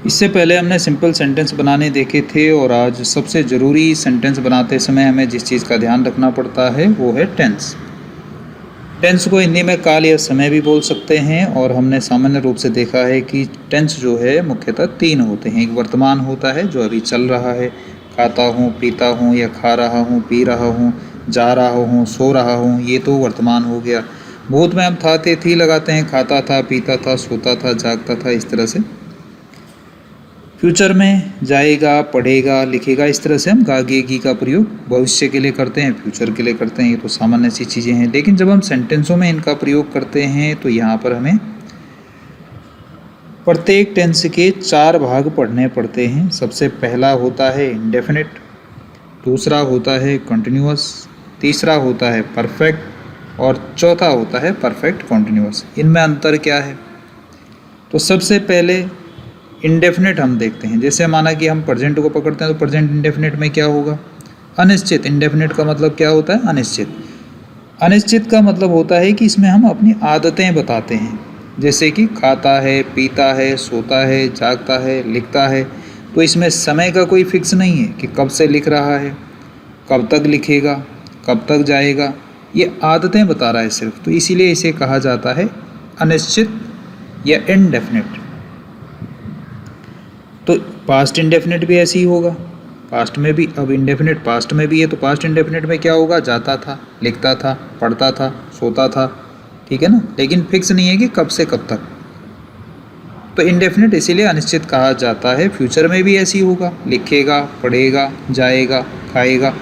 इससे पहले हमने सिंपल सेंटेंस बनाने देखे थे और आज सबसे ज़रूरी सेंटेंस बनाते समय हमें जिस चीज़ का ध्यान रखना पड़ता है वो है टेंस। टेंस को हिंदी में काल या समय भी बोल सकते हैं और हमने सामान्य रूप से देखा है कि टेंस जो है मुख्यतः 3 होते हैं। एक वर्तमान होता है जो अभी चल रहा है, खाता हूँ, पीता हूँ या खा रहा हूँ, पी रहा हूँ, जा रहा हूँ, सो रहा हूँ, ये तो वर्तमान हो गया। भूत में हम था थे थी लगाते हैं, खाता था, पीता था, सोता था, जागता था, इस तरह से। फ्यूचर में जाएगा, पढ़ेगा, लिखेगा, इस तरह से हम गागेगी का प्रयोग भविष्य के लिए करते हैं, फ्यूचर के लिए करते हैं। ये तो सामान्य सी चीज़ें हैं, लेकिन जब हम सेंटेंसों में इनका प्रयोग करते हैं तो यहाँ पर हमें प्रत्येक टेंस के 4 भाग पढ़ने पड़ते हैं। सबसे पहला होता है इंडेफिनिट, दूसरा होता है कंटिन्यूअस, तीसरा होता है परफेक्ट और चौथा होता है परफेक्ट कंटिन्यूअस। इनमें अंतर क्या है? तो सबसे पहले इंडेफिनिट हम देखते हैं। जैसे माना कि हम प्रेजेंट को पकड़ते हैं तो प्रेजेंट इंडेफिनिट में क्या होगा? अनिश्चित। इंडेफिनिट का मतलब क्या होता है? अनिश्चित। अनिश्चित का मतलब होता है कि इसमें हम अपनी आदतें बताते हैं, जैसे कि खाता है, पीता है, सोता है, जागता है, लिखता है। तो इसमें समय का कोई फिक्स नहीं है कि कब से लिख रहा है, कब तक लिखेगा, कब तक जाएगा। ये आदतें बता रहा है सिर्फ, तो इसीलिए इसे कहा जाता है अनिश्चित या इनडेफिनिट। तो पास्ट इंडेफिनिट भी ऐसे ही होगा, पास्ट में भी। अब इंडेफिनिट पास्ट में भी है, तो पास्ट इंडेफिनिट में क्या होगा? जाता था, लिखता था, पढ़ता था, सोता था, ठीक है ना। लेकिन फिक्स नहीं है कि कब से कब तक। तो इंडेफिनिट इसीलिए अनिश्चित कहा जाता है। फ्यूचर में भी ऐसे ही होगा, लिखेगा, पढ़ेगा, जाएगा, खाएगा,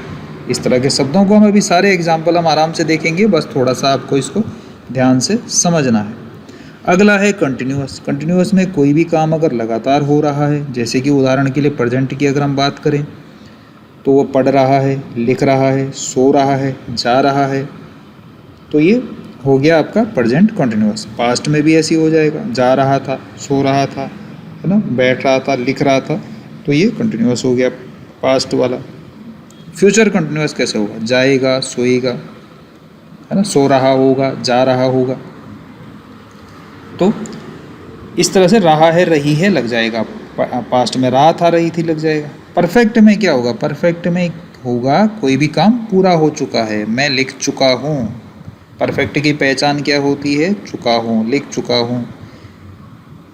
इस तरह के शब्दों को हम अभी सारे एग्जाम्पल हम आराम से देखेंगे, बस थोड़ा सा आपको इसको ध्यान से समझना है। अगला है कंटिन्यूअस। कंटिन्यूअस में कोई भी काम अगर लगातार हो रहा है, जैसे कि उदाहरण के लिए प्रेजेंट की अगर हम बात करें तो वो पढ़ रहा है, लिख रहा है, सो रहा है, जा रहा है, तो ये हो गया आपका प्रेजेंट कंटिन्यूअस। पास्ट में भी ऐसे ही हो जाएगा, जा रहा था, सो रहा था, है ना, बैठ रहा था, लिख रहा था, तो ये कंटिन्यूअस हो गया पास्ट वाला। फ्यूचर कंटिन्यूअस कैसे होगा? जाएगा, सोएगा, है ना, सो रहा होगा, जा रहा होगा। तो इस तरह से रहा है, रही है लग जाएगा, पास्ट में रहा था, रही थी लग जाएगा। परफेक्ट में क्या होगा? परफेक्ट में होगा कोई भी काम पूरा हो चुका है, मैं लिख चुका हूँ। परफेक्ट की पहचान क्या होती है? चुका हूँ, लिख चुका हूँ,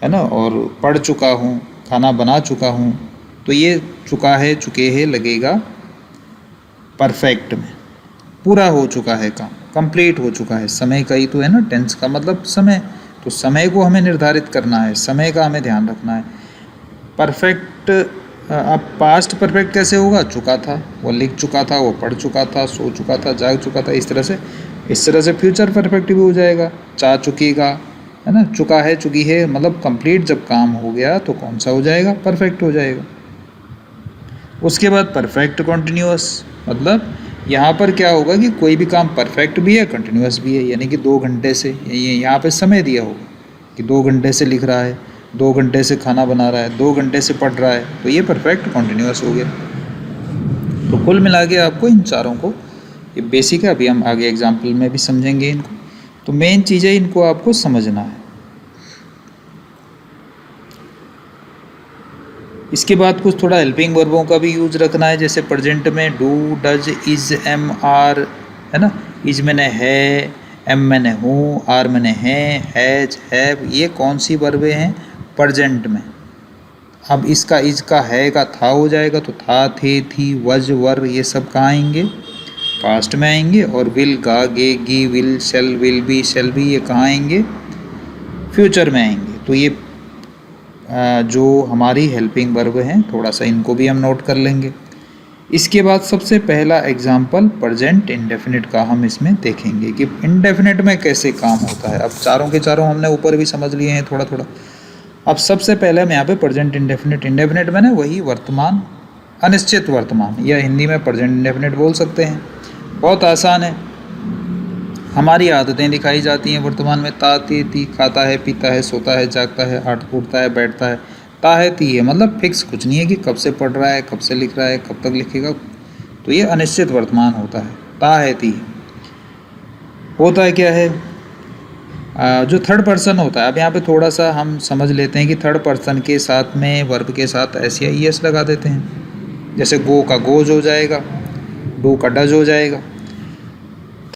है ना, और पढ़ चुका हूँ, खाना बना चुका हूँ। तो ये चुका है, चुके हैं लगेगा परफेक्ट में, पूरा हो चुका है काम, कंप्लीट हो चुका है। समय का ही तो है ना टेंस का मतलब समय, तो समय को हमें निर्धारित करना है, समय का हमें ध्यान रखना है। परफेक्ट, अब पास्ट परफेक्ट कैसे होगा? चुका था, वो लिख चुका था, वो पढ़ चुका था, सो चुका था, जाग चुका था, इस तरह से फ्यूचर परफेक्ट भी हो जाएगा, जा चुकेगा, है ना, चुका है, चुकी है, मतलब कंप्लीट जब काम हो गया तो कौन सा हो जाएगा? परफेक्ट हो जाएगा। उसके बाद परफेक्ट कंटिन्यूअस, मतलब यहाँ पर क्या होगा कि कोई भी काम परफेक्ट भी है, कंटिन्यूअस भी है, यानी कि 2 घंटे से, ये यहाँ पे समय दिया होगा कि 2 घंटे से लिख रहा है, 2 घंटे से खाना बना रहा है, 2 घंटे से पढ़ रहा है, तो ये परफेक्ट कंटिन्यूअस हो गया। तो कुल मिला के आपको इन चारों को, ये बेसिक है, अभी हम आगे एग्जाम्पल में भी समझेंगे इनको। तो मेन चीज़ है, इनको आपको समझना है। इसके बाद कुछ थोड़ा हेल्पिंग वर्बों का भी यूज रखना है, जैसे प्रेजेंट में do, does, is, am, are, है ना। इज मैंने है, एम मैंने हूँ, आर मैंने हैं, हैज, हैव, ये कौन सी वर्बें हैं? प्रेजेंट में। अब इसका इज का है का था हो जाएगा, तो था, थे, थी, वज, वर, ये सब कहाँ आएंगे? पास्ट में आएंगे। और विल, गा, गे, गी, will, shall, will be, shall be, ये कहाँ आएंगे? फ्यूचर में आएंगे। तो ये जो हमारी हेल्पिंग वर्ब हैं, थोड़ा सा इनको भी हम नोट कर लेंगे। इसके बाद सबसे पहला एग्जाम्पल प्रेजेंट इंडेफिनिट का हम इसमें देखेंगे कि इंडेफिनिट में कैसे काम होता है। अब चारों के चारों हमने ऊपर भी समझ लिए हैं थोड़ा थोड़ा। अब सबसे पहले हम यहाँ पे प्रेजेंट इंडेफिनिट, इंडेफिनिट में ना वही वर्तमान, अनिश्चित वर्तमान, या हिंदी में प्रेजेंट इंडेफिनिट बोल सकते हैं। बहुत आसान है, हमारी आदतें दिखाई जाती हैं वर्तमान में। ता, ती, ती, खाता है, पीता है, सोता है, जागता है, उठता है, बैठता है। ता है, ती है, मतलब फिक्स कुछ नहीं है कि कब से पढ़ रहा है, कब से लिख रहा है, कब तक लिखेगा। तो ये अनिश्चित वर्तमान होता है। ता है, ती होता है क्या है? जो थर्ड पर्सन होता है, अब यहाँ पे थोड़ा सा हम समझ लेते हैं कि थर्ड पर्सन के साथ में वर्ब के साथ एस या ई एस लगा देते हैं। जैसे गो का गोज हो जाएगा, डू का डज हो जाएगा।